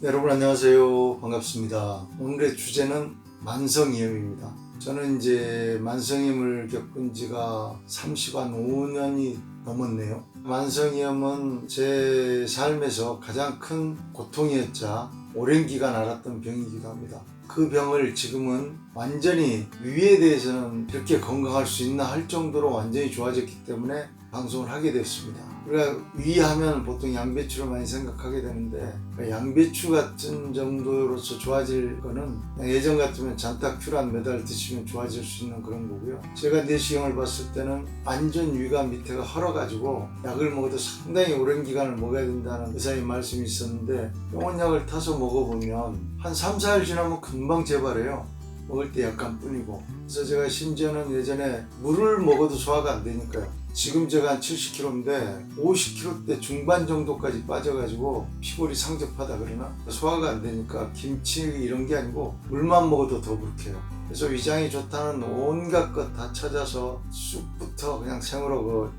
여러분 안녕하세요. 반갑습니다. 오늘의 주제는 만성이염입니다. 저는 이제 만성이염을 겪은 지가 35년이 넘었네요. 만성이염은 제 삶에서 가장 큰 고통이었자 오랜 기간 앓았던 병이기도 합니다. 그 병을 지금은 완전히 위에 대해서는 이렇게 건강할 수 있나 할 정도로 완전히 좋아졌기 때문에 방송을 하게 됐습니다. 우리가 위하면 보통 양배추를 많이 생각하게 되는데 양배추 같은 정도로서 좋아질 거는 예전 같으면 잔타큐란 매달 드시면 좋아질 수 있는 그런 거고요. 제가 내시경을 봤을 때는 완전 위가 밑에가 헐어가지고 약을 먹어도 상당히 오랜 기간을 먹어야 된다는 의사의 말씀이 있었는데 병원약을 타서 먹어보면 한 3, 4일 지나면 금방 재발해요. 먹을 때 약간 뿐이고. 그래서 제가 심지어는 예전에 물을 먹어도 소화가 안 되니까요. 지금 제가 한 70kg인데 50kg대 중반 정도까지 빠져가지고 피골이 상접하다 그러나 소화가 안 되니까 김치 이런 게 아니고 물만 먹어도 더부룩해요. 그래서 위장이 좋다는 온갖 것 다 찾아서 쑥부터 그냥 생으로 그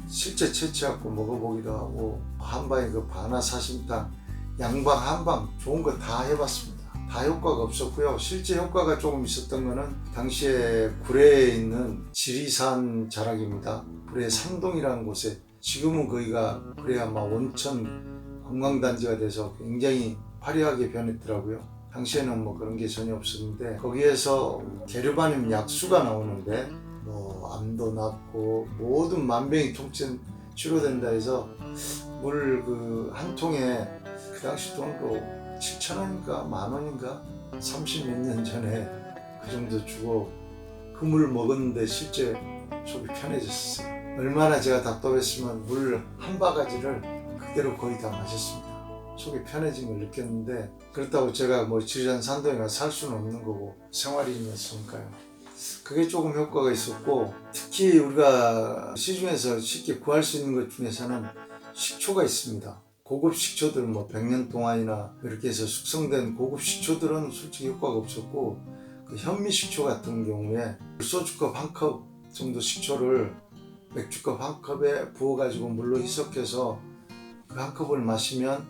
실제 채취하고 먹어보기도 하고 한방에 그 바나 사심탕 양방 한방 좋은 거 다 해봤습니다. 다 효과가 없었고요. 실제 효과가 조금 있었던 거는 당시에 구례에 있는 지리산 자락입니다. 구례 산동이라는 곳에 지금은 거기가 구례 아마 온천 관광단지가 돼서 굉장히 화려하게 변했더라고요. 당시에는 뭐 그런 게 전혀 없었는데 거기에서 게르바늄 약수가 나오는데 뭐 암도 낫고 모든 만병이 통증 치료된다 해서 물 그 한 통에 그 당시 돈으로 7,000원인가 만원인가 30몇 년 전에 그 정도 주고 그 물 먹었는데 실제 속이 편해졌어요. 얼마나 제가 답답했으면 물 한 바가지를 그대로 거의 다 마셨습니다. 속이 편해진 걸 느꼈는데 그렇다고 제가 뭐 지리산 산동에 가서 살 수는 없는 거고 생활인이었으니까요. 그게 조금 효과가 있었고 특히 우리가 시중에서 쉽게 구할 수 있는 것 중에서는 식초가 있습니다. 고급 식초들 뭐 100년 동안이나 이렇게 해서 숙성된 고급 식초들은 솔직히 효과가 없었고 그 현미 식초 같은 경우에 소주컵 한 컵 정도 식초를 맥주컵 한 컵에 부어가지고 물로 희석해서 그 한 컵을 마시면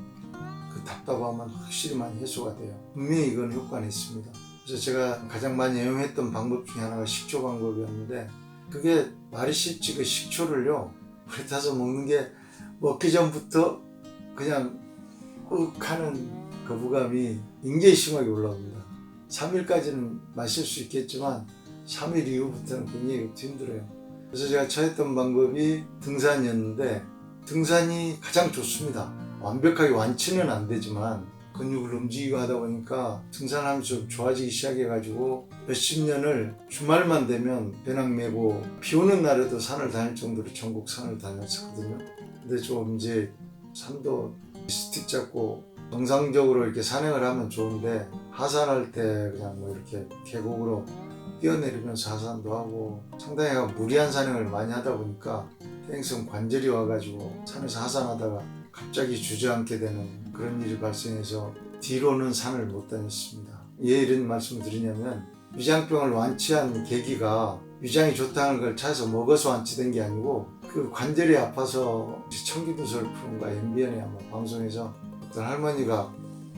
그 답답함은 확실히 많이 해소가 돼요. 분명히 이건 효과는 있습니다. 그래서 제가 가장 많이 애용했던 방법 중에 하나가 식초 방법이었는데 그게 말이 쉽지 그 식초를요 물에 타서 먹는 게 먹기 전부터 그냥 하는 거부감이 굉장히 심하게 올라옵니다. 3일까지는 마실 수 있겠지만 3일 이후부터는 굉장히 힘들어요. 그래서 제가 처했던 방법이 등산이었는데 등산이 가장 좋습니다. 완벽하게 완치는 안 되지만 근육을 움직이고 하다 보니까 등산하면서 좀 좋아지기 시작해가지고 몇십 년을 주말만 되면 배낭 메고 비 오는 날에도 산을 다닐 정도로 전국 산을 다녔었거든요. 근데 좀 이제 산도 스틱 잡고 정상적으로 이렇게 산행을 하면 좋은데 하산할 때 그냥 뭐 이렇게 계곡으로 뛰어내리면서 하산도 하고 상당히 무리한 산행을 많이 하다 보니까 퇴행성 관절이 와가지고 산에서 하산하다가 갑자기 주저앉게 되는 그런 일이 발생해서 뒤로는 산을 못 다녔습니다. 왜 이런 말씀을 드리냐면 위장병을 완치한 계기가 위장이 좋다는 걸 찾아서 먹어서 완치된 게 아니고 그 관절이 아파서 청기도설프인가 MBN에 아마 방송에서 어떤 할머니가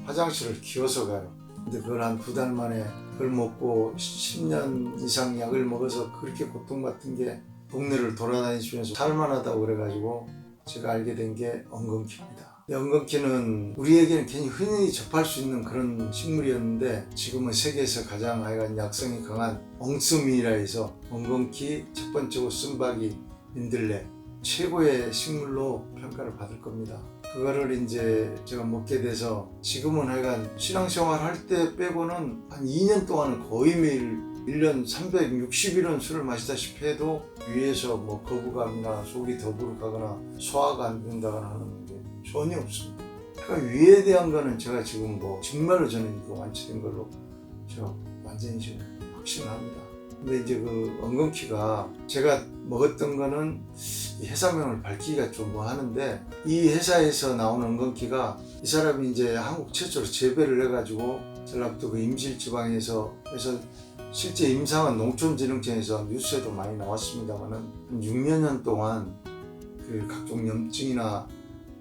화장실을 기어서 가요. 근데 그걸 한 2달 만에 그걸 먹고 10년 이상 약을 먹어서 그렇게 고통 같은 게 동네를 돌아다니시면서 살만하다고 그래가지고 제가 알게 된 게 엉겅퀴입니다. 엉겅퀴는 우리에게는 괜히 흔히 접할 수 있는 그런 식물이었는데 지금은 세계에서 가장 하여간 약성이 강한 엉스미라 해서 엉겅퀴, 첫 번째고 쓴바귀, 민들레 최고의 식물로 평가를 받을 겁니다. 그거를 이제 제가 먹게 돼서 지금은 하여간 신앙생활 할 때 빼고는 한 2년 동안은 거의 매일 1년 360일은 술을 마시다시피 해도 위에서 뭐 거부감이나 속이 더부룩하거나 소화가 안 된다거나 하는 게 전혀 없습니다. 그러니까 위에 대한 거는 제가 지금 뭐 정말로 저는 이거 완치된 걸로 제가 완전히 지금 확신합니다. 근데 이제 그 엉겅퀴가 제가 먹었던 거는 회사명을 밝히기가 좀 뭐 하는데 이 회사에서 나온 엉겅퀴가 이 사람이 이제 한국 최초로 재배를 해가지고 전라북도 그 임실지방에서 해서 실제 임상은 농촌진흥청에서 뉴스에도 많이 나왔습니다만은 한 6년 동안 그 각종 염증이나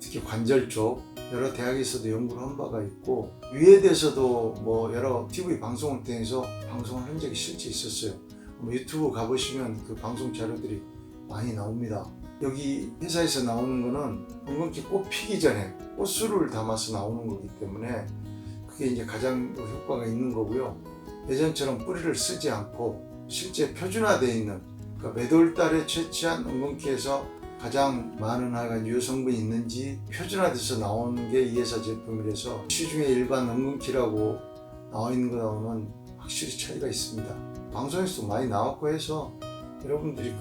특히 관절 쪽 여러 대학에서도 연구를 한 바가 있고 위에 대해서도 뭐 여러 TV 방송을 통해서 방송을 한 적이 실제 있었어요. 유튜브 가보시면 그 방송 자료들이 많이 나옵니다. 여기 회사에서 나오는 거는 엉겅퀴 꽃 피기 전에 꽃술을 담아서 나오는 거기 때문에 그게 이제 가장 효과가 있는 거고요. 예전처럼 뿌리를 쓰지 않고 실제 표준화되어 있는, 그러니까 몇 월 달에 채취한 엉겅퀴에서 가장 많은 하여간 유효 성분이 있는지 표준화돼서 나오는 게 이 회사 제품이라서 시중에 일반 엉겅퀴라고 나와 있는 거하고는 확실히 차이가 있습니다. 방송에서도 많이 나왔고 해서 여러분들이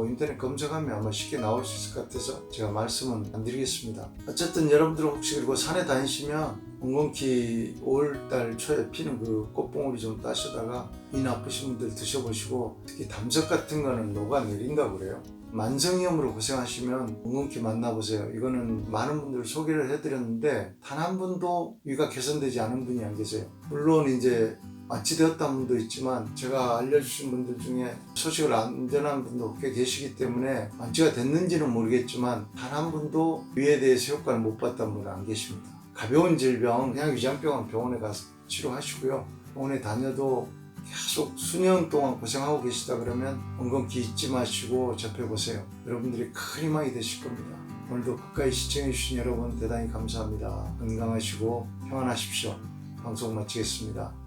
인터넷 검색하면 아마 쉽게 나올 수 있을 것 같아서 제가 말씀은 안 드리겠습니다. 어쨌든 여러분들 혹시 그리고 산에 다니시면 엉겅퀴 5월달 초에 피는 그 꽃봉오리 좀 따시다가 이 나쁘신 분들 드셔보시고, 특히 담석 같은 거는 녹아내린다고 그래요. 만성염으로 고생하시면 엉겅퀴 만나보세요. 이거는 많은 분들 소개를 해드렸는데 단 한 분도 위가 개선되지 않은 분이 안 계세요. 물론 이제 완치되었다는 분도 있지만 제가 알려주신 분들 중에 소식을 안 전한 분도 꽤 계시기 때문에 완치가 됐는지는 모르겠지만 단 한 분도 위에 대해서 효과를 못 봤다는 분은 안 계십니다. 가벼운 질병, 그냥 위장병은 병원에 가서 치료하시고요. 병원에 다녀도 계속 수년 동안 고생하고 계시다 그러면 엉겅퀴 잊지 마시고 접해보세요. 여러분들이 큰 희망이 되실 겁니다. 오늘도 끝까지 시청해주신 여러분 대단히 감사합니다. 건강하시고 평안하십시오. 방송 마치겠습니다.